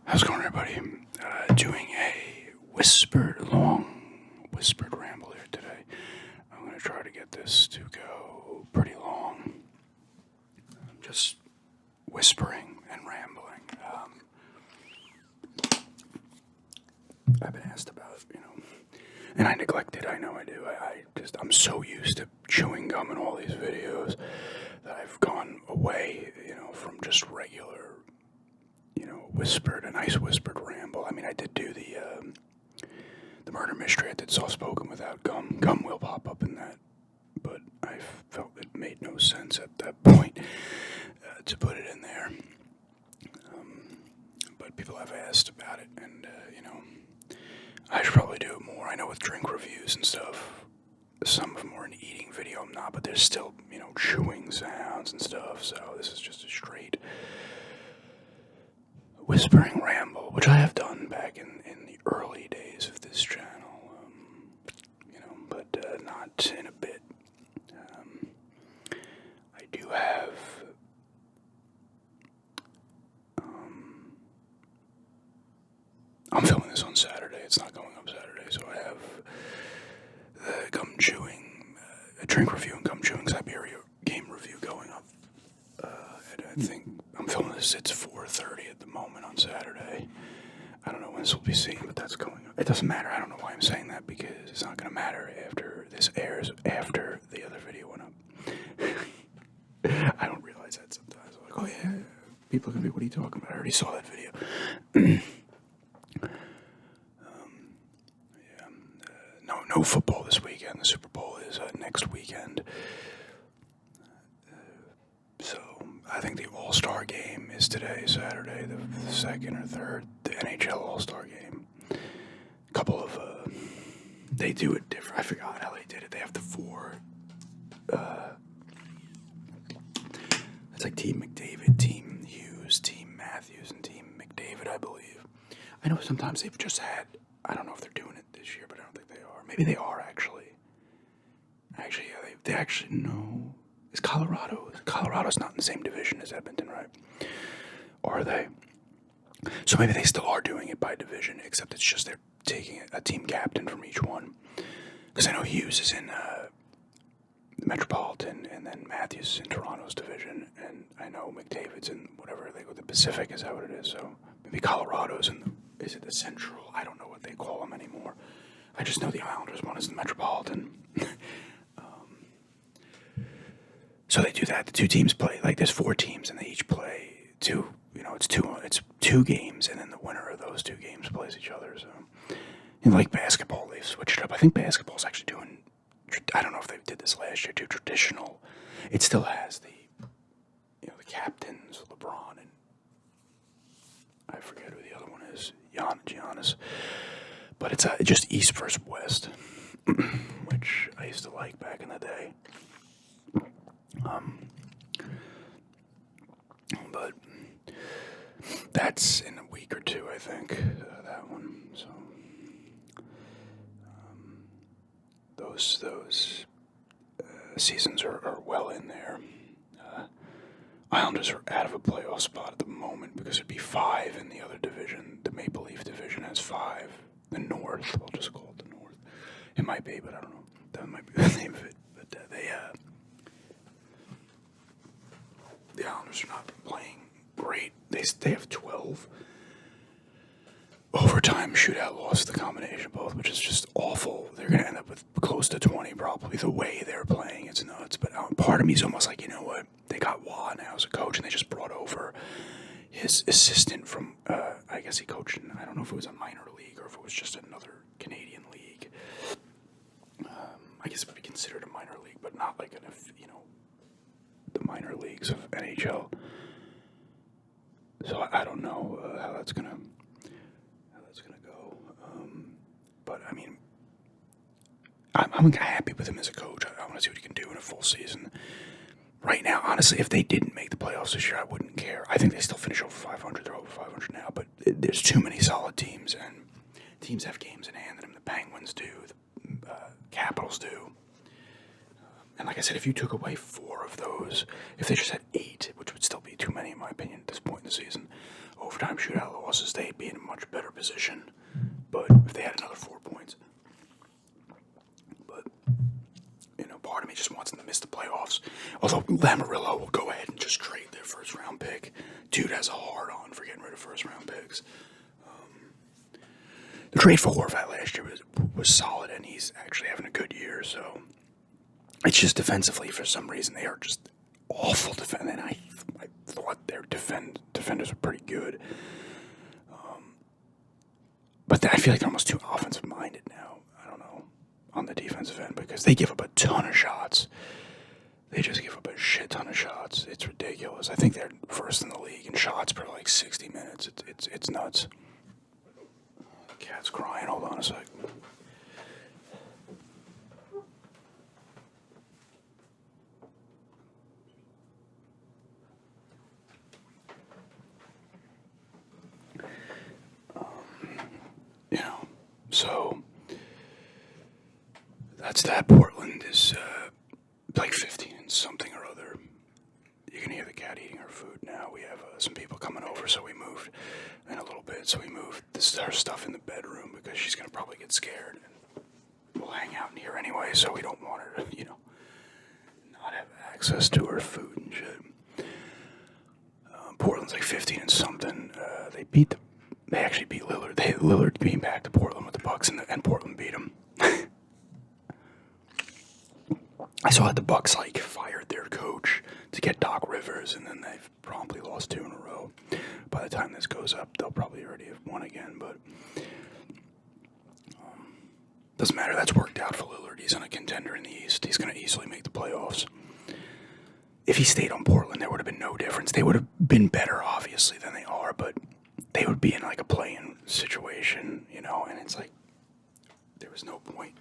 How's it going, everybody? Doing a long whispered ramble here today. I'm going to try to get this to go pretty long. I'm just whispering and rambling. I've been asked about, and I neglect it. I know I do. I'm so used to chewing gum in all these videos that I've gone away, from just regular a nice whispered ramble. I mean, I did do the murder mystery. I did soft spoken without gum. Gum will pop up in that, but I felt it made no sense at that point to put it in there. But people have asked about it, and I should probably do it more. I know with drink reviews and stuff, some of them are an eating video. I'm not, but there's still chewing sounds and stuff. So this is just a straight whispering ramble, which I have done back in the early days of this channel, but not in a bit. I do have I'm filming this on Saturday. It's not going up Saturday, so I have the gum chewing, a drink review and gum chewing Siberia game review going up. And I think I'm filming this. It's 4:30 at the moment on Saturday. I don't know when this will be seen, but that's going up. It doesn't matter. I don't know why I'm saying that, because it's not going to matter after this airs, after the other video went up. I don't realize that sometimes. I'm like, oh yeah, people are going to be, what are you talking about? I already saw that video. No football this weekend. The Super Bowl is next weekend. So I think the All-Star game is today, Saturday, the second or third, the NHL All-Star game. A couple of, they do it different. I forgot how they did it. They have the four, it's like Team McDavid, Team Hughes, Team Matthews, and Team McDavid, I believe. I know sometimes they've just had, I don't know if they're doing it this year, but I don't think they are. Maybe they are, actually. Actually, yeah, they actually, no. Is Colorado's not in the same division as Edmonton, right? Or are they? So maybe they still are doing it by division, except it's just they're taking a team captain from each one. Because I know Hughes is in the Metropolitan, and then Matthews is in Toronto's division, and I know McDavid's in whatever they go, the Pacific, is that what it is? So maybe Colorado's in is it the Central? I don't know what they call them anymore. I just know the Islanders one is the Metropolitan. So they do that. The two teams play, like there's four teams, and they each play two. It's two games, and then the winner of those two games plays each other. So, like basketball, they've switched it up. I think basketball's actually doing. I don't know if they did this last year too. Traditional. It still has the captains, LeBron, and I forget who the other one is, Giannis. But it's just East versus West, which I used to like back in the day. But that's in a week or two, I think, that one. So those seasons are well in there. Islanders are out of a playoff spot at the moment because it'd be 5 in the other division. The Maple Leaf division has 5. The North, we'll just call it the North. It might be, but I don't know. That might be the name of it. But the Islanders are not playing great. They have 12 overtime shootout losses, the combination of both, which is just awful. They're going to end up with close to 20 probably. The way they're playing, it's nuts. But part of me is almost like, you know what? They got Wah now as a coach, and they just brought over his assistant from, I guess he coached in, I don't know if it was a minor league or if it was just another Canadian league. I guess it would be considered a minor league, but not like the minor leagues of NHL. So I don't know how that's gonna go. But I mean, I'm happy with him as a coach. I want to see what he can do in a full season. Right now, honestly, if they didn't make the playoffs this year, I wouldn't care. I think they still finish over 500. They're over 500 now, but there's too many solid teams, and teams have games in hand. And the Penguins do, the Capitals do. And like I said, if you took away 4 of those, if they just had 8, which would still be too many in my opinion at this point in the season, over overtime shootout losses, they'd be in a much better position. But if they had another 4 points. But, part of me just wants them to miss the playoffs. Although Lamarillo will go ahead and just trade their first round pick. Dude has a hard on for getting rid of first round picks. The trade for Horvat last year was solid, and he's actually having a good year. So it's just defensively, for some reason, they are just awful defending. And I thought their defenders were pretty good. But I feel like they're almost too offensive minded now. I don't know, on the defensive end, because they give up a ton of shots. They just give up a shit ton of shots. It's ridiculous. I think they're first in the league in shots per like 60 minutes. It's nuts. The cat's crying. Hold on a sec. So that's that. Portland is like 15 and something or other. You can hear the cat eating her food now. We have some people coming over, so we moved in a little bit. So we moved her stuff in the bedroom because she's going to probably get scared. And we'll hang out in here anyway, so we don't want her to, not have access to her food and shit. Portland's like 15 and something. They actually beat Lillard. Lillard came back to Portland with the Bucks, and Portland beat him. I saw that the Bucks fired their coach to get Doc Rivers, and then they've promptly lost 2 in a row. By the time this goes up, they'll probably already have won again, but doesn't matter. That's worked out for Lillard. He's on a contender in the East. He's going to easily make the playoffs. If he stayed on Portland, there would have been no difference. They would have been better, obviously, than they are, but they would be in a play-in situation, and it's there was no point.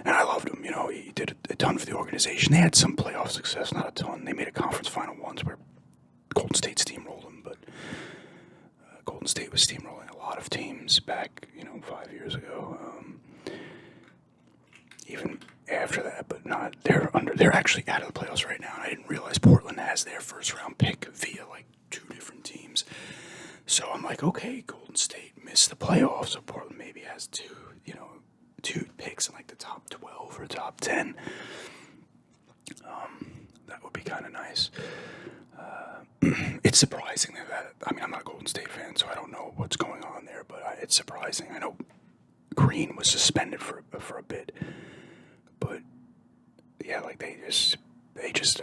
And I loved him, he did a ton for the organization. They had some playoff success, not a ton. They made a conference final once where Golden State steamrolled them, but Golden State was steamrolling a lot of teams back, 5 years ago. Even after that, but not. They're actually out of the playoffs right now, and I didn't realize Portland has their first round pick via 2 different teams. So I'm like, okay, Golden State missed the playoffs, so Portland maybe has 2 picks in the top 12 or top 10. That would be kind of nice. It's surprising that I'm not a Golden State fan, so I don't know what's going on there, but it's surprising. I know Green was suspended for a bit, but yeah, they just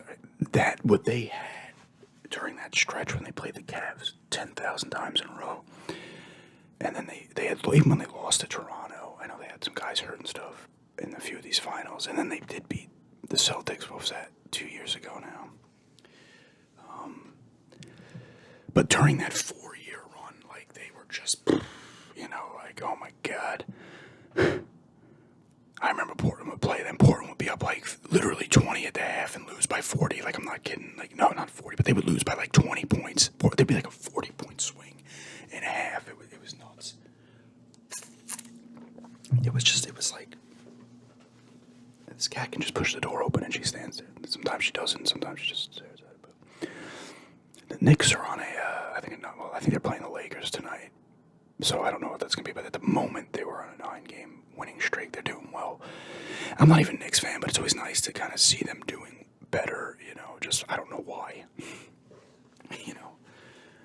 that what they had during that stretch when they played the Cavs 10,000 times in a row, and then they had, even when they lost to Toronto, I know they had some guys hurt and stuff in a few of these finals, and then they did beat the Celtics. What was that, 2 years ago now? But during that 4-year run, they were just, oh my God. I remember Portland would play them. Portland would be up literally 20 at the half and lose by 40. I'm not kidding. No, not 40, but they would lose by 20 points. There'd be a 40-point swing in a half. It was nuts. It was this cat can just push the door open and she stands there. Sometimes she doesn't. Sometimes she just stares at it. But the Knicks are on I think they're playing the Lakers tonight. So I don't know what that's going to be, but at the moment they were on a 9-game winning streak. They're doing well. I'm not even a Knicks fan, but it's always nice to kind of see them doing better, just I don't know why.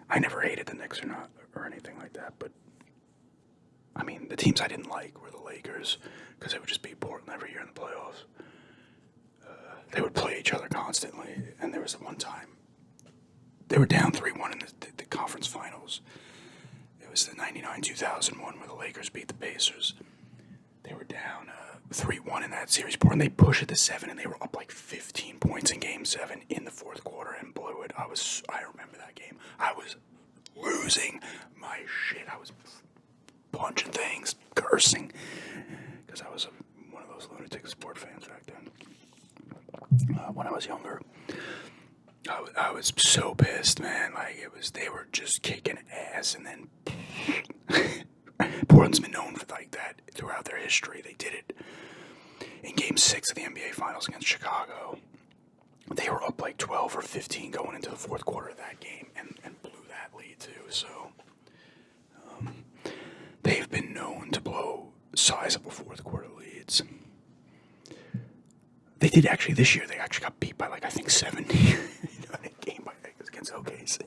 I never hated the Knicks or anything like that, but the teams I didn't like were the Lakers, because they would just beat Portland every year in the playoffs. They would play each other constantly, and there was the one time they were down 3-1 in the conference finals. It was the 99-2000 one where the Lakers beat the Pacers. They were down 3-1 in that series. And they pushed it to 7, and they were up 15 points in Game 7 in the fourth quarter and blew it. I remember that game. I was losing my shit. I was punching things, cursing, because I was one of those lunatic sport fans back then. When I was younger, I was so pissed, man. They were just kicking ass, and then Portland's been known for that throughout their history. They did it in Game 6 of the NBA Finals against Chicago. They were up 12 or 15 going into the fourth quarter of that game, and blew that lead too. So size up before the quarter leads. They did actually this year. They actually got beat by like I think 70 in a game against OKC.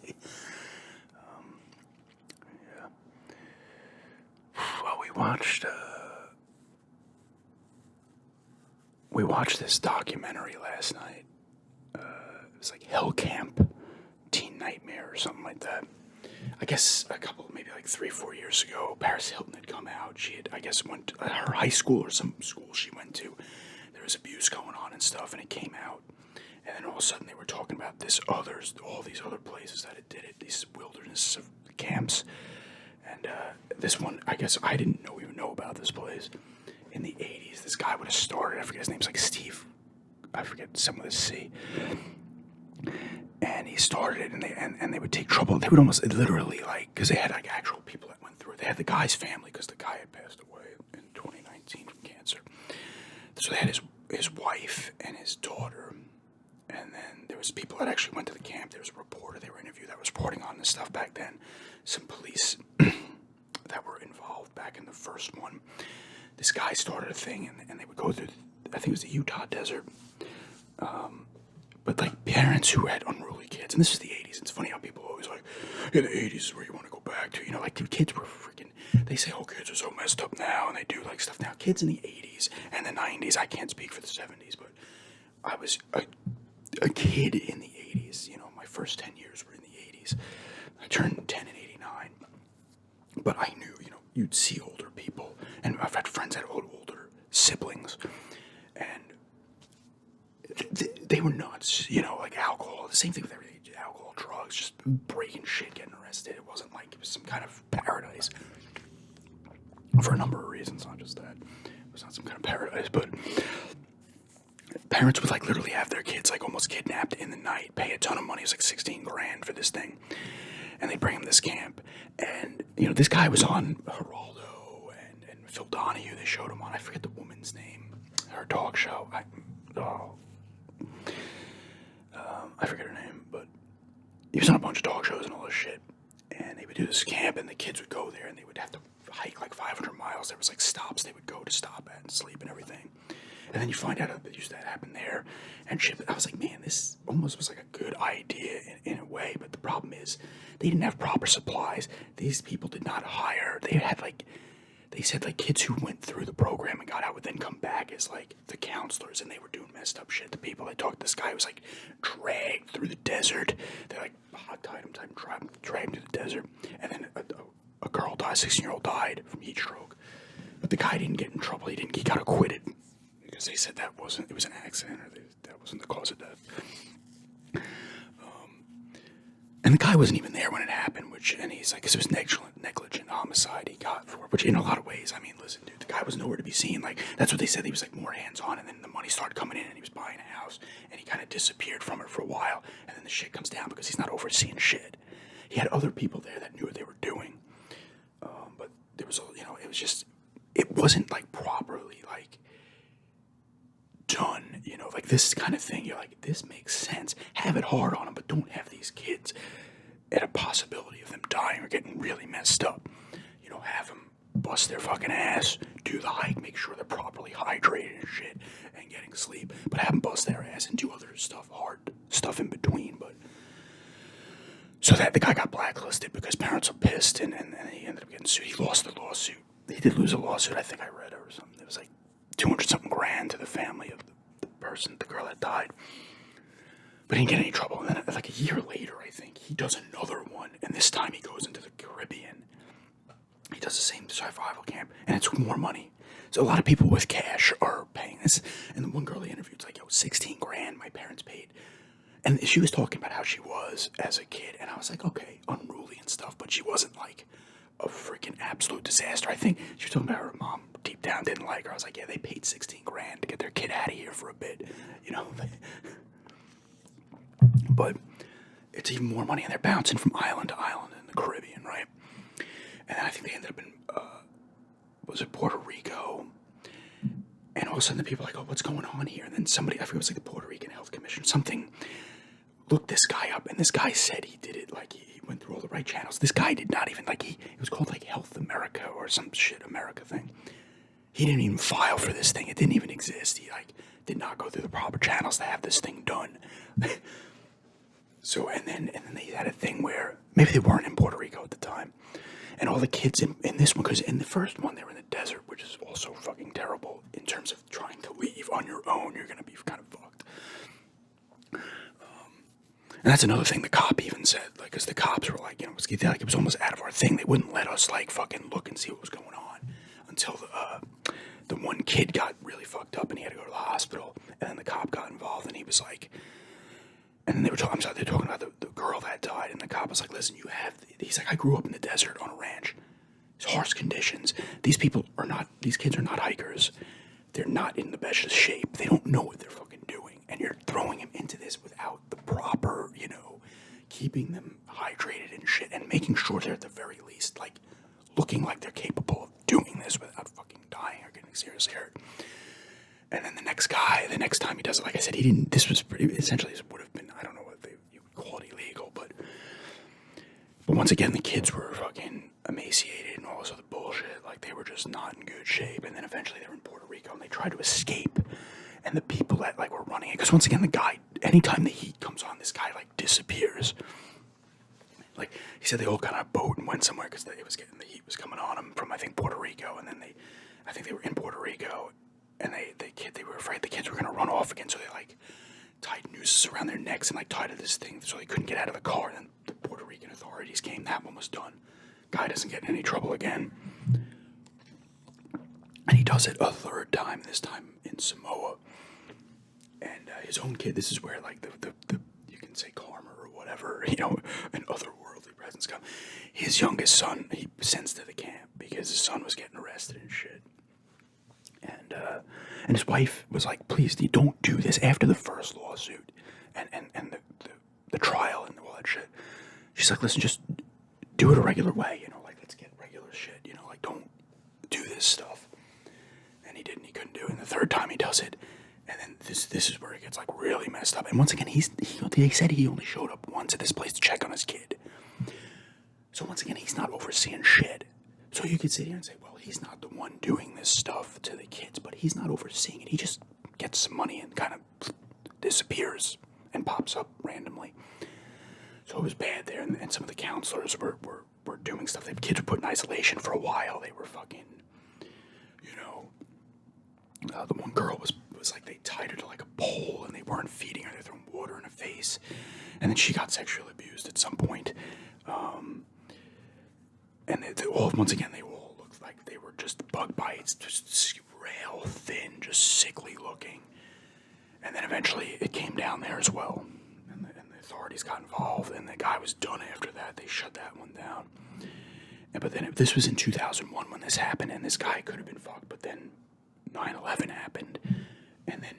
Yeah. Well, we watched this documentary last night. It was like Hell Camp, Teen Nightmare, or something like that. I guess a couple, maybe like 3-4 years ago, Paris Hilton had come out. She had, I guess, went to her high school or some school she went to. There was abuse going on and stuff, and it came out. And then all of a sudden they were talking about all these other places that it did it, these wilderness camps. And this one, I guess I didn't even know about this place. In the 80s, this guy would have started, I forget his name's like Steve, I forget, some with a C. And he started it, and they would take trouble. They would almost literally, like, because they had like actual people that went through it. They had the guy's family, because the guy had passed away in 2019 from cancer. So they had his wife and his daughter, and then there was people that actually went to the camp. There was a reporter they were interviewed that was reporting on this stuff back then. Some police that were involved back in the first one. This guy started a thing, and they would go through, I think it was the Utah desert. But like parents who had unruly kids, and this is the 80s. It's funny how people always like, yeah, the 80s is where you want to go back to. You know, like the kids were freaking, they say, oh, kids are so messed up now, and they do like stuff now. Kids in the 80s and the 90s, I can't speak for the 70s, but I was a kid in the 80s. You know, my first 10 years were in the 80s. I turned 10 in 89. But I knew, you know, you'd see older people, and I've had friends that had older siblings, and they were nuts, you know, like alcohol. The same thing with everything, alcohol, drugs, just breaking shit, getting arrested. It wasn't like it was some kind of paradise for a number of reasons, not just that. It was not some kind of paradise, but parents would like literally have their kids like almost kidnapped in the night, pay a ton of money. It was like 16 grand for this thing, and they bring him to this camp. And you know, this guy was on Geraldo and Phil Donahue. They showed him on, I forget the woman's name, her talk show. I forget her name, but he was on a bunch of talk shows and all this shit. And they would do this camp, and the kids would go there, and they would have to hike like 500 miles. There was like stops they would go to stop at and sleep and everything. And then you find out that used to happen there and shit. I was like, man, this almost was like a good idea in a way. But the problem is they didn't have proper supplies. These people did not hire. They had like, they said like kids who went through the program and got out would then come back as like the counselors, and they were doing messed up shit. The people I talked to, this guy was like dragged through the desert. They like hog-tied him, dragged him to the desert. And then a girl died, 16-year-old died from heat stroke. But the guy didn't get in trouble. He got acquitted. Because they said it was an accident, or that wasn't the cause of death. And the guy wasn't even there when it happened, and he's like, because it was negligent homicide he got for it, which in a lot of ways, I mean, listen, dude, the guy was nowhere to be seen. Like, that's what they said. He was like more hands-on, and then the money started coming in, and he was buying a house, and he kind of disappeared from it for a while, and then the shit comes down because he's not overseeing shit. He had other people there that knew what they were doing, but there was, you know, it wasn't like properly like done, you know, like this kind of thing. You're like, this makes sense. Have it hard on them, but don't have these kids at a possibility of them dying or getting really messed up. You know, have them bust their fucking ass, do the hike, make sure they're properly hydrated and shit, and getting sleep, but have them bust their ass and do other stuff, hard stuff in between. But so that the guy got blacklisted because parents are pissed, and he ended up getting sued. He lost the lawsuit. He did lose a lawsuit, I think I read it or something. It was like 200-something grand to the family of the girl that died. But he didn't get any trouble. And then like a year later, I think, he does another one. And this time he goes into the Caribbean. He does the same survival camp. And it's more money. So a lot of people with cash are paying this. And the one girl he interviewed was like, yo, 16 grand my parents paid. And she was talking about how she was as a kid. And I was like, okay, unruly and stuff. But she wasn't like a freaking absolute disaster. I think she was talking about her mom deep down didn't like her. I was like, yeah, they paid 16 grand to get their kid out of here for a bit, you know. But it's even more money, and they're bouncing from island to island in the Caribbean, right? And then I think they ended up in was it Puerto Rico? And all of a sudden the people are like, oh, what's going on here? And then somebody, I forget, it was like the Puerto Rican Health Commission, something, looked this guy up, and this guy said he did it, like he went through all the right channels. This guy did not even, like, it was called like Health America or some shit America thing. he didn't even file for this thing. It didn't even exist. He like did not go through the proper channels to have this thing done. So and then they had a thing where maybe they weren't in Puerto Rico at the time, and all the kids in this one, because in the first one they were in the desert, which is also fucking terrible in terms of trying to leave on your own. You're gonna be kind of fucked. And that's another thing the cop even said, like, because the cops were like, it was almost out of our thing. They wouldn't let us like fucking look and see what was going on until the one kid got really fucked up and he had to go to the hospital, and then the cop got involved and he was like, and then they were talking about the girl that died, and the cop was like, listen, he's like, I grew up in the desert on a ranch. It's harsh conditions. These kids are not hikers. They're not in the best of shape. They don't know what they're fucking doing. And you're throwing them into this without the proper, keeping them hydrated and shit, and making sure they're at the very least, like, looking like they're capable of doing this without fucking dying or getting seriously hurt. And then the next time he does it, like I said, he didn't, this was pretty, essentially this would have been, I don't know what you would call it illegal, but once again, the kids were fucking emaciated and all this other bullshit. Like, they were just not in good shape. And then eventually they were in Puerto Rico and they tried to escape. And the people that, like, were running it, because once again, the guy, anytime the heat comes on, this guy, like, disappears. Like, he said they all got on a boat and went somewhere because the heat was coming on them from, I think, Puerto Rico. And then I think they were in Puerto Rico, and they were afraid the kids were going to run off again. So they, like, tied nooses around their necks and, like, tied to this thing so they couldn't get out of the car. And then the Puerto Rican authorities came. That one was done. Guy doesn't get in any trouble again. And he does it a third time, this time in Samoa. And his own kid, this is where, like, the you can say karma or whatever, and otherworldly presence come. His youngest son, he sends to the camp because his son was getting arrested and shit. And his wife was like, please, don't do this after the first lawsuit and the trial and all that shit. She's like, listen, just do it a regular way, like, let's get regular shit, like, don't do this stuff. And he didn't, he couldn't do it. And the third time he does it, and then this is where it gets, like, really messed up. And once again, they said he only showed up once at this place to check on his kid. So once again, he's not overseeing shit. So you could sit here and say, well, he's not the one doing this stuff to the kids, but he's not overseeing it. He just gets some money and kind of disappears and pops up randomly. So it was bad there, and some of the counselors were doing stuff. The kids were put in isolation for a while. They were fucking, the one girl was like, they tied her to, like, a pole, and they weren't feeding her. They were throwing water in her face. And then she got sexually abused at some point. And once again, they all looked like they were just bug bites, just rail thin, just sickly looking. And then eventually it came down there as well. And the authorities got involved, and the guy was done after that. They shut that one down. But then this was in 2001 when this happened, and this guy could have been fucked. But then 9/11 happened, and then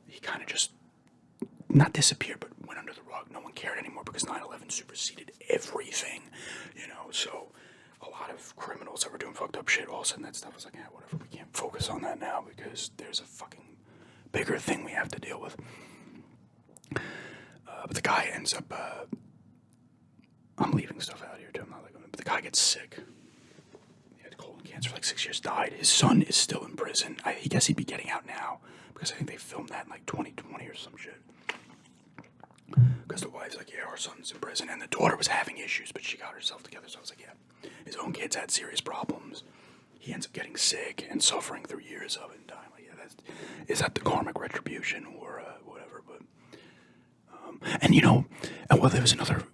he kind of just, not disappeared, but went under the rug. No one cared anymore because 9/11 superseded everything, So a lot of criminals that were doing fucked up shit, all of a sudden that stuff was like, whatever, we can't focus on that now because there's a fucking bigger thing we have to deal with. But the guy ends up, I'm leaving stuff out here too, I'm not like, but the guy gets sick. He had colon cancer for like 6 years, died. His son is still in prison. I guess he'd be getting out now because I think they filmed that in like 2020 or some shit. Because the wife's like, our son's in prison, and the daughter was having issues, but she got herself together. So I was like, his own kids had serious problems. He ends up getting sick and suffering through years of it and dying. Like, is that the karmic retribution or whatever? But and there was another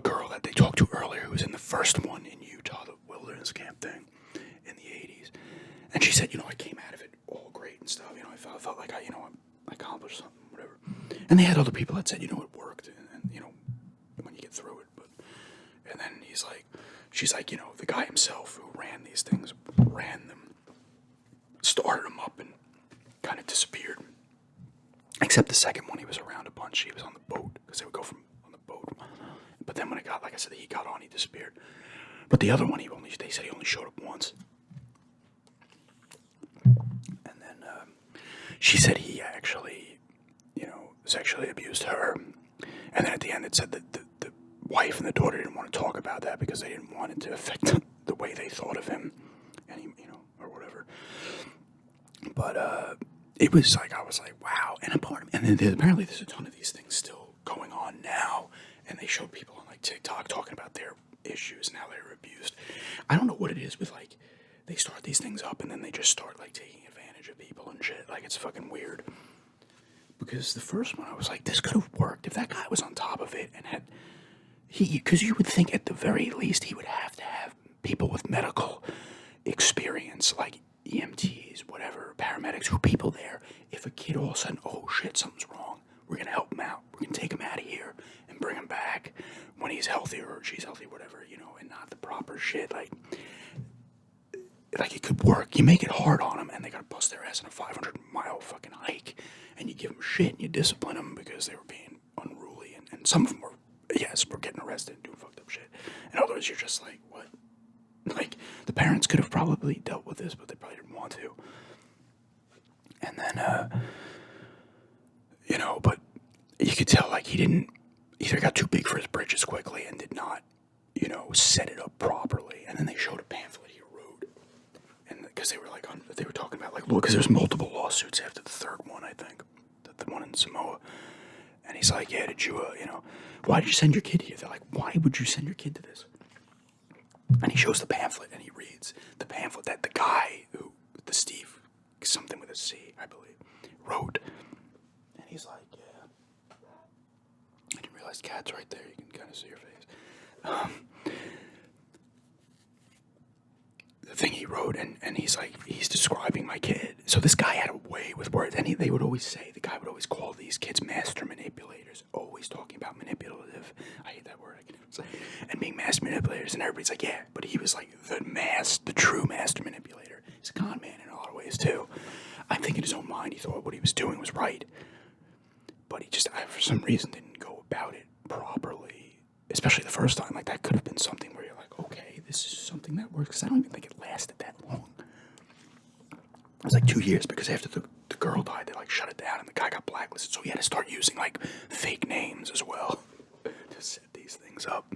girl that they talked to earlier who was in the first one in Utah, the wilderness camp thing in the 80s, and she said, I came out of it all great and stuff. I felt like I accomplished something, whatever. And they had other people that said, it worked, and when you get through it. And then she's like, the guy himself who ran these things, ran them, started them up, and kind of disappeared. Except the second one, he was around a bunch. He was on the boat, because they would go from on the boat. But then when it got, like I said, he got on, he disappeared. But the other one, they said he only showed up once. And then she said he actually, sexually abused her. And then at the end, it said that the wife and the daughter didn't want to talk about that because they didn't want it to affect the way they thought of him, and or whatever. But it was like, I was like, wow. And then apparently there's a ton of these things still going on now, and they show people on like TikTok talking about their issues and how they were abused. I don't know what it is with like, they start these things up and then they just start like taking advantage of people and shit. Like, it's fucking weird. Because the first one, I was like, this could have worked if that guy was on top of it and had because you would think at the very least he would have to have people with medical experience, like EMTs, whatever, paramedics, who people there. If a kid all of a sudden, oh shit, something's wrong, we're gonna help him out. We're gonna take him out of here and bring him back when he's healthy or she's healthy, whatever, and not the proper shit. Like it could work. You make it hard on them, and they gotta bust their ass in a 500-mile fucking hike, and you give them shit and you discipline them because they were being unruly, and some of them were. Yes, we're getting arrested and doing fucked up shit. And others, you're just like, what? Like, the parents could have probably dealt with this, but they probably didn't want to. And then, but you could tell, like, he didn't, either got too big for his britches quickly and did not, set it up properly. And then they showed a pamphlet he wrote. And because they were like, they were talking about, like, look, because there's multiple lawsuits after the third one, I think. The one in Samoa. And he's like, yeah, did you, why did you send your kid here? They're like, why would you send your kid to this? And he shows the pamphlet, and he reads the pamphlet that the guy the Steve, something with a C, I believe, wrote. And he's like, yeah. I didn't realize cat's right there. You can kind of see your face. The thing he wrote, and he's like, he's describing my kid. So this guy had a way with words, and they would always say, the guy would always call these kids master manipulators, always talking about manipulative. I hate that word, I can never say. And being master manipulators, and everybody's like, yeah, but he was like the true master manipulator. He's a con man in a lot of ways too. I think in his own mind, he thought what he was doing was right, but he just, for some reason, didn't go about it properly. Especially the first time, like that could have been something where you're like, okay, this is something that works. Because I don't even think it lasted that long. It was like 2 years, because after the girl died, they like shut it down and the guy got blacklisted. So he had to start using like fake names as well to set these things up.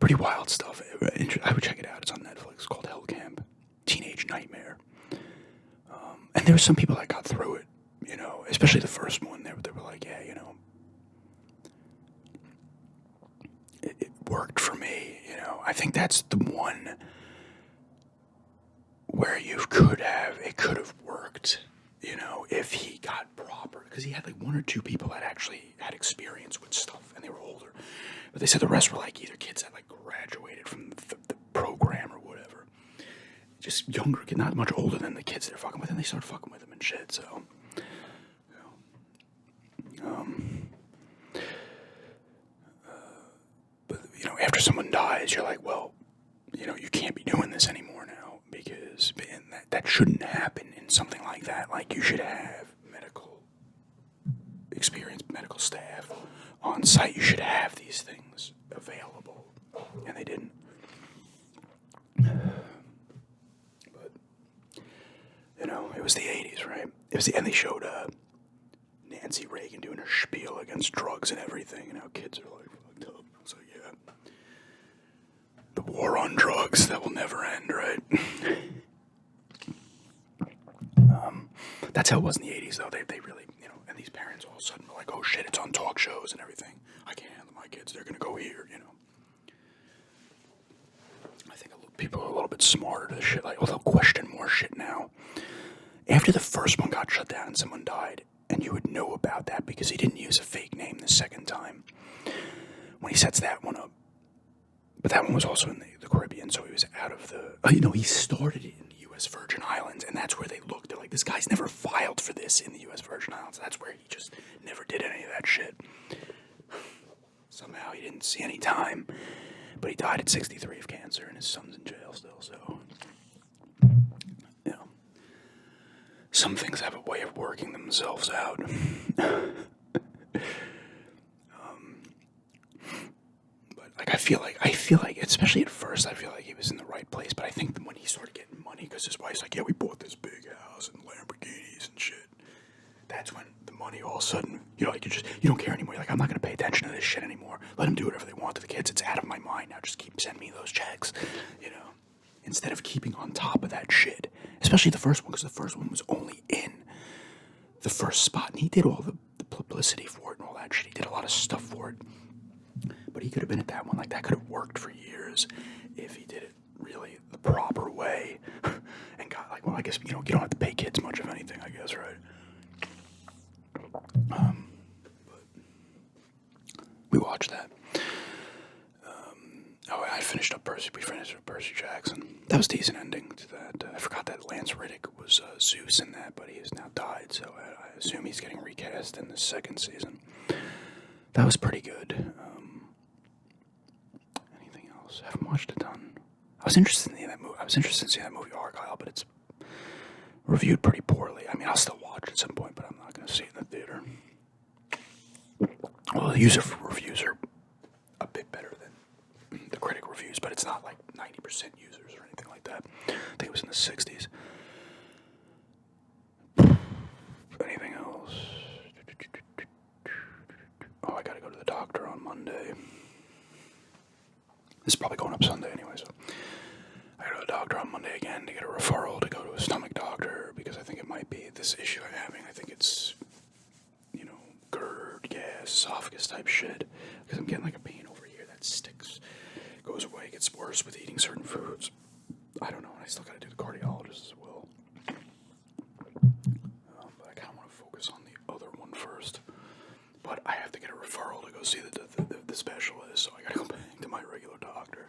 Pretty wild stuff. I would check it out. It's on Netflix. It's called Hell Camp. Teenage Nightmare. And there were some people that got through it, especially the first one. They were like, yeah, it worked for me, I think that's the one where it could have worked, if he got proper, because he had like one or two people that actually had experience with stuff, and they were older, but they said the rest were like either kids that like graduated from the program or whatever, just younger, not much older than the kids they're fucking with, and they started fucking with them and shit, so, after someone dies, you're like, well, you can't be doing this anymore now, because that shouldn't happen in something like that. Like, you should have medical experience, medical staff on site. You should have these things available, and they didn't. But, it was the 80s, right? And they showed Nancy Reagan doing her spiel against drugs and everything, and how kids are like fucked up. So yeah, the war on drugs that will never end, right? That's how it was in the 80s, though. They really, and these parents all of a sudden were like, oh shit, it's on talk shows and everything. I can't handle my kids. They're gonna go here, I think people are a little bit smarter to this shit. Like, they'll question more shit now. After the first one got shut down and someone died, and you would know about that because he didn't use a fake name the second time. When he sets that one up. But that one was also in the Caribbean, so he was out of the... he started it in the U.S. Virgin Islands, and that's where they looked. They're like, this guy's never filed for this in the U.S. Virgin Islands. That's where he just never did any of that shit. Somehow he didn't see any time. But he died at 63 of cancer, and his son's in jail still, so... Some things have a way of working themselves out. But like I feel like, especially at first, I feel like he was in the right place. But I think when he started getting money, because his wife's like, yeah, we bought this big house and Lamborghinis and shit. That's when the money all of a sudden, you don't care anymore. You're like, I'm not gonna pay attention to this shit anymore. Let them do whatever they want to the kids. It's out of my mind now. Just keep sending me those checks, instead of keeping on top of that shit. Especially the first one, because the first one was only in the first spot. And he did all the publicity for it and all that shit. He did a lot of stuff for it. But he could have been at that one. Like, that could have worked for years if he did it really the proper way. And got, like, well, I guess, you don't have to pay kids much of anything, I guess, right? But we watched that. I finished up Percy. We finished up Percy Jackson. That was a decent ending to that. I forgot that Lance Reddick was Zeus in that, but he has now died, so I assume he's getting recast in the second season. That was pretty good. Anything else? I haven't watched a ton. I was interested in that movie. I was interested in seeing that movie Argyle, but it's reviewed pretty poorly. I mean, I'll still watch it at some point, but I'm not going to see it in the theater. Well, the user reviews are a bit better than the critic reviews, but it's not like 90% users or anything like that. I think it was in the 60s. Anything else? Oh, I gotta go to the doctor on Monday. This is probably going up Sunday anyway, so I go to the doctor on Monday again to get a referral to go to a stomach doctor because I think it might be this issue I'm having. I think it's, GERD, gas, esophagus type shit, because I'm getting like a pain over here that sticks, goes away, gets worse with eating certain foods. I don't know, and I still gotta do the cardiologist as well. But I kind of want to focus on the other one first. But I have to get a referral to go see the specialist, so I gotta go back to my regular doctor,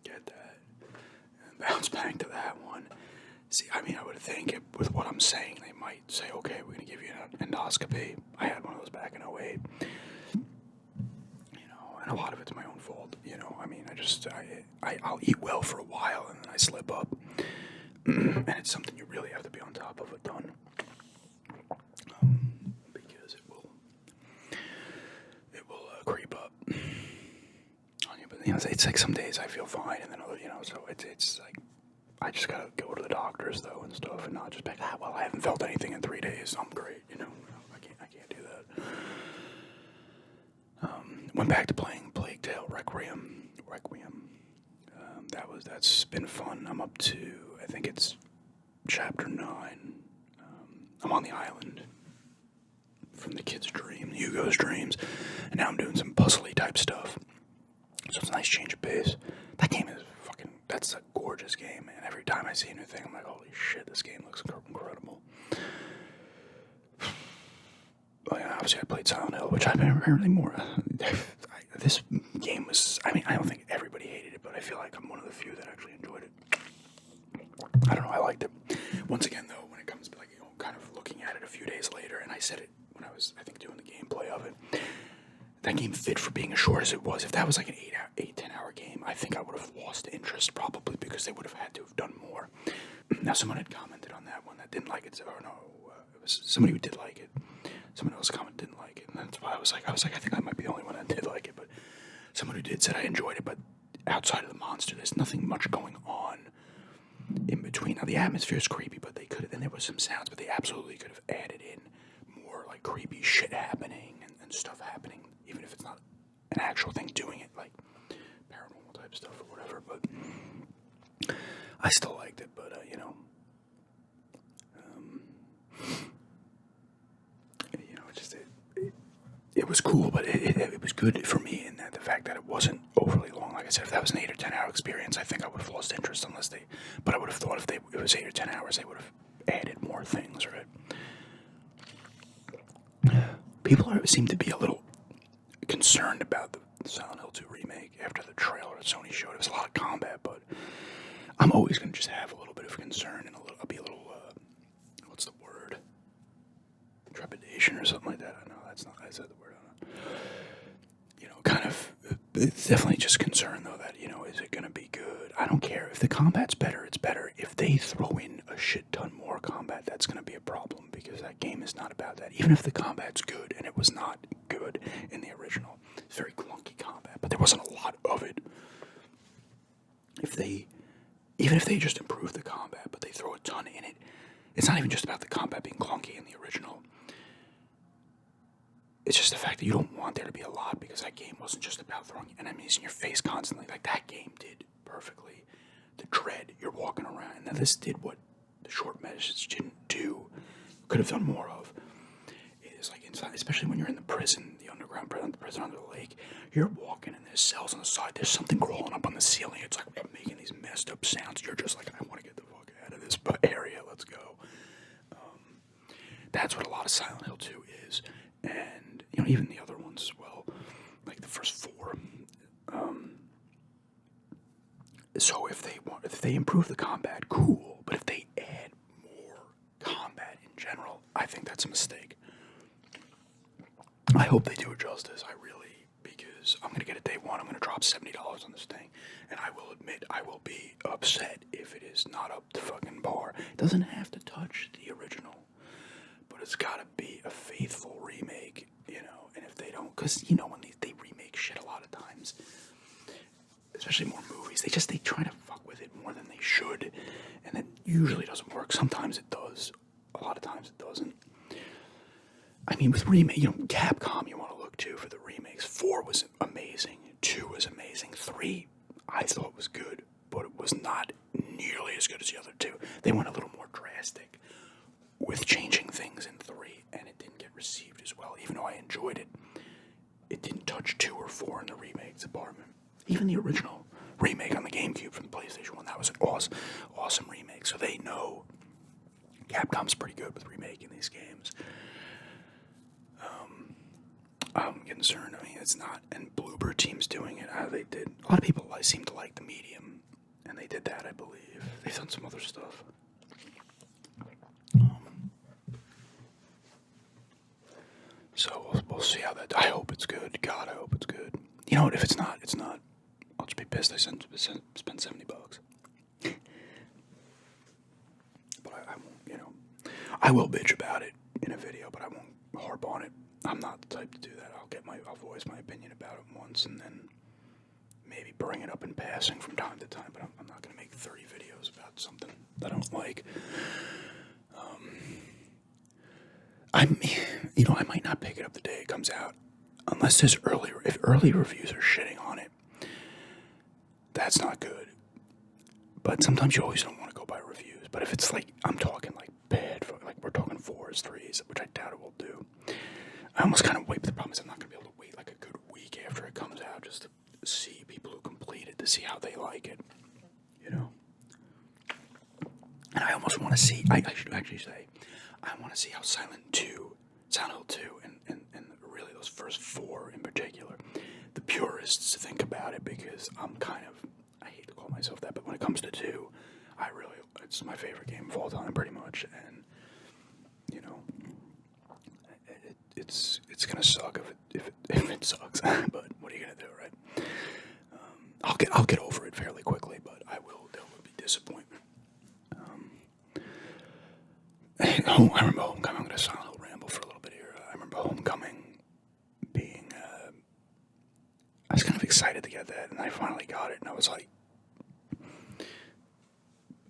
get that, and bounce back to that one. See, I mean, I would think with what I'm saying, they might say, okay, we're gonna give you an endoscopy. I had one of those back in 2008. And a lot of it's my own fault. I mean, I'll eat well for a while and then I slip up. And it's something you really have to be on top of a ton. Because it will creep up on you. But, it's like some days I feel fine and then other, so it's like, I just gotta go to the doctors though and stuff and not just be like, well, I haven't felt anything in 3 days. I'm great, I can't do that. Went back to playing Plague Tale Requiem. That's been fun. I'm up to, I think it's chapter 9. I'm on the island from the kid's dream, Hugo's dreams, and now I'm doing some puzzly type stuff. So it's a nice change of pace. That game is that's a gorgeous game, man. Every time I see a new thing, I'm like, holy shit, this game looks incredible. Well, yeah, obviously I played Silent Hill, which I've been apparently more. This game was, I don't think everybody hated it, but I feel like I'm one of the few that actually enjoyed it. I don't know, I liked it. Once again, though, when it comes to kind of looking at it a few days later, and I said it when I was, I think, doing the gameplay of it, that game fit for being as short as it was. If that was like an 10 hour game, I think I would have lost interest probably because they would have had to have done more. Now, someone had commented on that one that didn't like it, or no, it was somebody who did like it. Someone else commented didn't like it, and that's why I was like, I think I might be the only one that did like it, but someone who did said I enjoyed it, but outside of the monster, there's nothing much going on in between. Now, the atmosphere is creepy, but they could have, and there was some sounds, but they absolutely could have added in more like creepy shit happening and stuff happening, even if it's not an actual thing doing it, like paranormal type stuff or whatever, but I still liked it, but it was cool, but it was good for me in that the fact that it wasn't overly long. Like I said, if that was an 8 or 10 hour experience, I think I would have lost interest but I would have thought if it was 8 or 10 hours, they would have added more things, right? People seem to be a little concerned about the Silent Hill 2 remake after the trailer that Sony showed. It was a lot of combat, but I'm always going to just have a little bit of concern and I'll be a little, what's the word? Trepidation or something like that. I know I said the word. Kind of, it's definitely just concern though that, is it going to be good? I don't care. If the combat's better, it's better. If they throw in a shit ton more combat, that's going to be a problem because that game is not about that. Even if the combat's good, and it was not good in the original, it's very clunky combat, but there wasn't a lot of it. Even if they just improve the combat, but they throw a ton in it, it's not even just about the combat being clunky in the original. It's just the fact that you don't want there to be a lot because that game wasn't just about throwing enemies in your face constantly. Like, that game did perfectly. the dread. You're walking around. Now this did what the short message didn't do. Could have done more of. Is like inside, especially when you're in the prison, the underground prison, the prison under the lake. You're walking and there's cells on the side. There's something crawling up on the ceiling. It's like making these messed up sounds. You're just like, I want to get the fuck out of this area. Let's go. That's what a lot of Silent Hill 2 is, and even the other ones as well, like the first 4. So if they improve the combat, cool. But if they add more combat in general, I think that's a mistake. I hope they do it justice. Because I'm gonna get it day one. I'm gonna drop $70 on this thing, and I will admit I will be upset if it is not up to fucking par. It doesn't have to touch the original, but it's gotta be a faithful remake, And if they don't, because when they remake shit a lot of times, especially more movies, they try to fuck with it more than they should, and it usually doesn't work. Sometimes it does. A lot of times it doesn't. I mean, with remake, Capcom you want to look to for the remakes. 4 was amazing. 2 was amazing. 3, I thought was good, but it was not nearly as good as the other 2. They went a little more drastic with changing things in 3, and it didn't get received as well. Even though I enjoyed it, it didn't touch 2 or 4 in the remakes department. Even the original remake on the GameCube from the PlayStation 1, that was an awesome remake. So they know Capcom's pretty good with remaking these games. I'm concerned. I mean, it's not, and Bloober Team's doing it. They did. A lot of people seem to like the medium, and they did that, I believe. They've done some other stuff. So we'll see how that. I hope it's good. God, I hope it's good. You know what? If it's not, it's not. I'll just be pissed. I spent $70. But I won't. I will bitch about it in a video, but I won't harp on it. I'm not the type to do that. I'll voice my opinion about it once, and then maybe bring it up in passing from time to time. But I'm not going to make 30 videos about something that I don't like. I might not pick it up the day it comes out, unless there's if early reviews are shitting on it. That's not good. But sometimes you always don't want to go by reviews. But if it's like, I'm talking like bad, like we're talking 4s, 3s, which I doubt it will do. I almost kind of wait, but the problem is I'm not going to be able to wait like a good week after it comes out just to see people who complete it, to see how they like it, And I almost want to see, I should actually say, I want to see how Silent Hill 2, and really those first 4 in particular, the purists think about it, because I hate to call myself that, but when it comes to 2, it's my favorite game of all time, pretty much, and, it's gonna suck if it sucks, but what are you gonna do, right? I'll get over it fairly quickly, but there will be disappointment. I remember Homecoming. I'm gonna Silent Hill ramble for a little bit here. I remember Homecoming being. I was kind of excited to get that, and I finally got it, and I was like,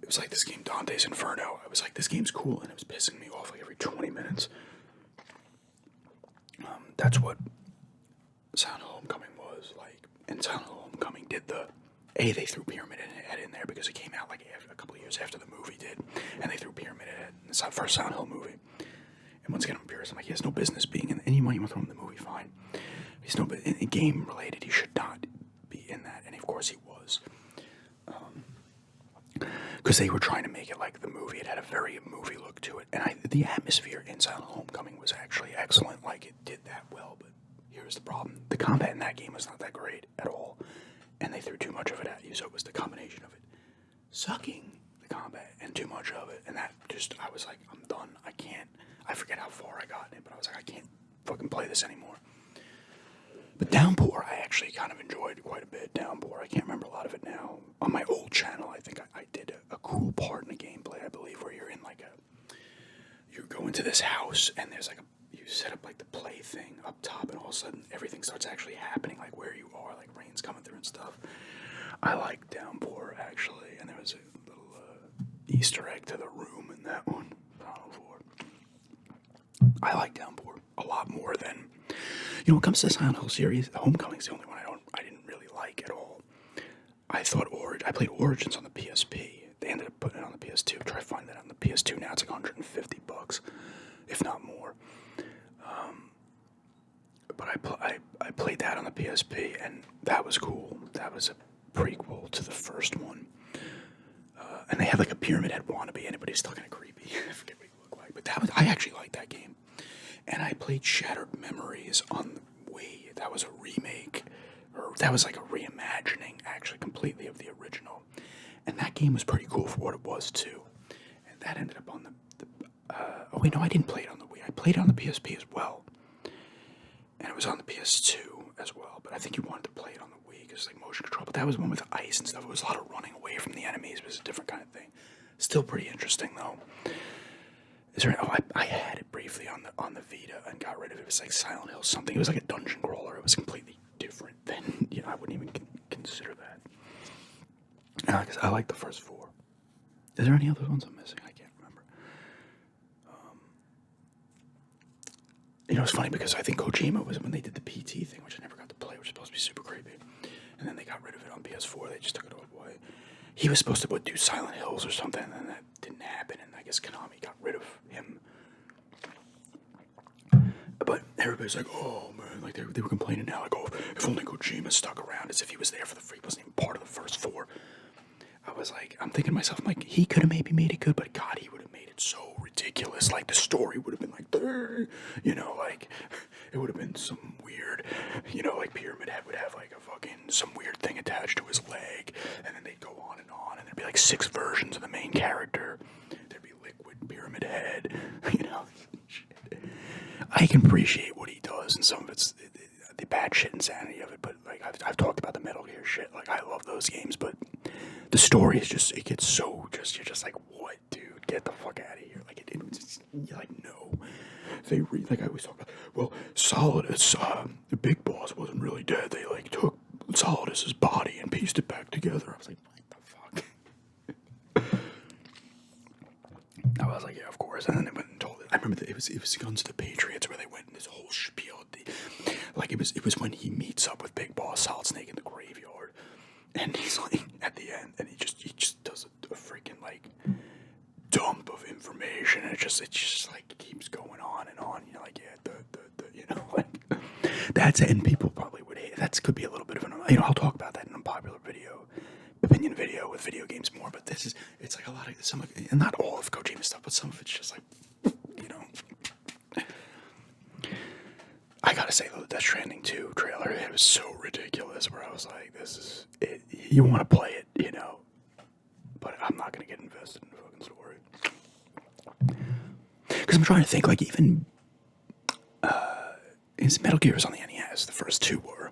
it was like this game Dante's Inferno. I was like, this game's cool, and it was pissing me off like every 20 minutes. That's what Silent Hill Homecoming was like. And Silent Hill Homecoming did they threw Pyramid Head in there because it came out like a couple of years after the movie did, and they threw Pyramid Head in the first Silent Hill movie. And once again, I'm purist. I'm like, he has no business being in. And you want to throw him in the movie, fine. He's no, in game related, he should not be in that. And of course, he was, because they were trying to make it like the movie. It had a very movie look to it, and the atmosphere in Silent Hill Homecoming was actually excellent. Like, it did that well, but here's the problem: the combat in that game was not that great at all, and they threw too much of it at you. So it was the combination of it sucking the combat and too much of it, and that just, I was like, I'm done. I can't. I forget how far I got in it, but I was like, I can't fucking play this anymore. But Downpour, I actually kind of enjoyed quite a bit. Downpour, I can't remember a lot of it now. On my old channel, I think I did a cool part in the gameplay, I believe, where you're in like you go into this house, and there's like you set up like the play thing up top, and all of a sudden everything starts actually happening, like where you are, like rain's coming through and stuff. I like Downpour, actually, and there was a little Easter egg to the room in that one. I like Downpour a lot more than, when it comes to the Silent Hill series, Homecoming's the only one I didn't really like at all. I played played Origins on the PSP. They ended up putting it on the PS2. Try to find that on the PS2 now. It's like $150, if not more. But I played that on the PSP, and that was cool. That was a prequel to the first one. And they had like a Pyramid Head wannabe, and everybody's still kind of creepy. I forget what he looked like, but I actually liked that game. And I played Shattered Memories on the Wii. That was a remake, or that was like a reimagining, actually, completely of the original. And that game was pretty cool for what it was too. And that ended up on oh wait, no, I didn't play it on the Wii. I played it on the PSP as well, and it was on the PS2 as well. But I think you wanted to play it on the Wii because like motion control. But that was one with ice and stuff. It was a lot of running away from the enemies. It was a different kind of thing. Still pretty interesting though. Is there? Oh, I had it briefly on the Vita and got rid of it. It was like Silent Hill something. It was like a dungeon crawler. It was completely different than I wouldn't even consider that. Because I like the first four. Is there any other ones I'm missing? I can't remember. It's funny because I think Kojima was when they did the PT thing, which I never got to play, which was supposed to be super creepy. And then they got rid of it on PS4. They just took it away. He was supposed to do Silent Hills or something, and then that didn't happen. And I guess Konami got rid of him. But everybody's like, oh man, like they were complaining now, like, oh, if only Kojima stuck around, as if he was there for the free. He wasn't even part of the first four. I was like, I'm thinking to myself, I'm like, he could have maybe made it good, but God, he would have made it so ridiculous. Like, the story would have been like, like, it would have been some weird, like Pyramid Head would have like a fucking, some weird thing attached to his leg, and then they'd go on, and there'd be like 6 versions of the main character. There'd be Liquid Pyramid Head, shit. I can appreciate what he does, and some of it's the bad shit insanity of it, but like, I've talked about the Metal Gear shit, like, I love those games, but the story is just, it gets so you're just like, what, dude, get the fuck out of here. Like, you're like, no. Like I always talk about, well, Solidus, the big boss wasn't really dead. They, like, took Solidus's body and pieced it back together. I was like, what the fuck? I was like, yeah, of course. And then they went and told it. I remember that it was Guns to the Patriots where they went in this whole spiel. It was when he meets up with Big Boss Solid Snake in the graveyard. And he's like, at the end, and he just does a freaking, like, dump of information, and it just like keeps going on and on. Like, yeah, like, that's it. And people probably would hate it. That could be a little bit of an, I'll talk about that in a popular opinion video with video games more, but it's like a lot of, and not all of Kojima stuff, but some of it's just like, I gotta say, though, the Death Stranding 2 trailer, it was so ridiculous, where I was like, this is it. You want to play it, but I'm not gonna get invested in the fucking story. Because I'm trying to think, like, even his Metal Gear was on the NES, the first 2 were.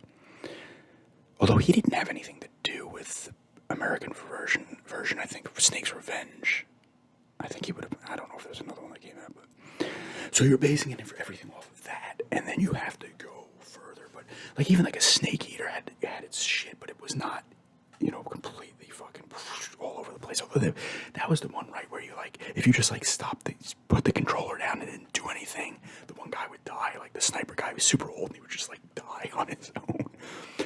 Although he didn't have anything to do with the American version, I think, of Snake's Revenge. I think he would have, I don't know if there's another one that came out, but. So you're basing everything off of that, and then you have to go further. But, like, even like a Snake Eater had its shit, but it was not, completely fucking all over the place. Although that was the one, right, where you, like, if you just, like, put the controller down and didn't do anything, the one guy would die. Like, the sniper guy was super old, and he would just, like, die on his own.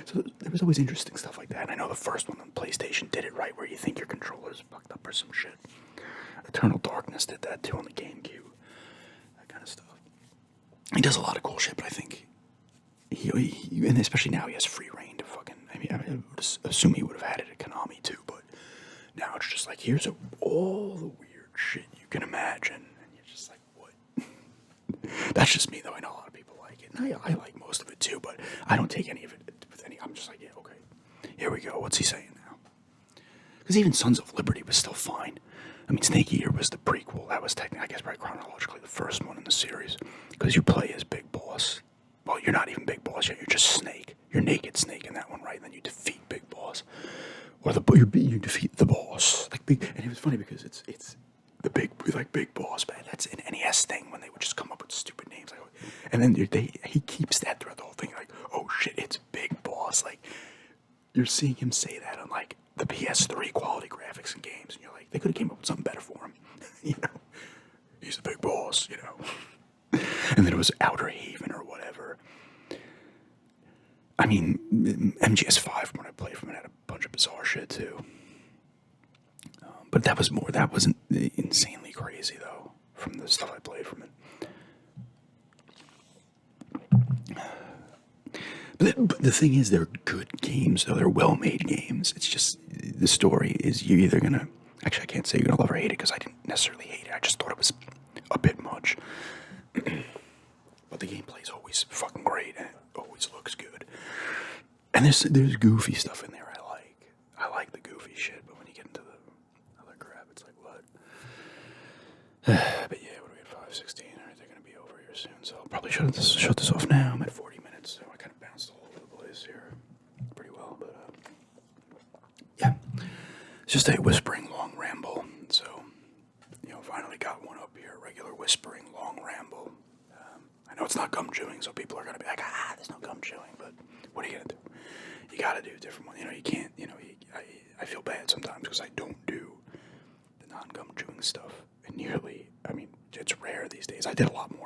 So there was always interesting stuff like that. And I know the first one on PlayStation did it right, where you think your controller's fucked up or some shit. Eternal Darkness did that, too, on the GameCube. That kind of stuff. He does a lot of cool shit, but I think and especially now he has free reign to fucking, I would assume he would have had it at Konami too, but now it's just like, here's all the weird shit you can imagine, and you're just like, what? That's just me, though. I know a lot of people like it, and I like most of it too, but I don't take any of it with any, I'm just like, yeah, okay, here we go, what's he saying now? Because even Sons of Liberty was still fine. I mean, Snake Eater was the prequel. That was technically, I guess, probably chronologically the first one in the series. Because you play as Big Boss. Well, you're not even Big Boss yet. You're just Snake. You're Naked Snake in that one, right? And then you defeat Big Boss. Or you defeat the boss. Like big, and it was funny because it's the big boss, man. That's an NES thing when they would just come up with stupid names. Like, and then he keeps that throughout the whole thing. Like, oh shit, it's Big Boss. Like, you're seeing him say that on, like, the PS3 quality graphics and games, and you're like, they could have came up with something better for him. He's the big boss, And then it was Outer Haven or whatever. I mean, MGS5, when I played from it, had a bunch of bizarre shit too. But that wasn't insanely crazy, though, from the stuff I played from it. But the thing is, they're good games, though. They're well-made games. It's just, the story is you're either going to... Actually, I can't say you're going to love or hate it, because I didn't necessarily hate it. I just thought it was a bit much. But the gameplay is always fucking great, and it always looks good. And there's goofy stuff in there I like. I like the goofy shit, but when you get into the other crap, it's like, what? But yeah, what are we at, 5:16? Alright, they're going to be over here soon, so I'll probably shut this off now. I'm at 40 minutes, so I kind of bounced all over the place here pretty well, but yeah. It's just a whispering long ramble, so, finally got one up here, regular whispering long ramble. I know it's not gum chewing, so people are going to be like, there's no gum chewing, but what are you going to do? You got to do a different one. You can't, I feel bad sometimes because I don't do the non-gum chewing stuff. And it's rare these days. I did a lot more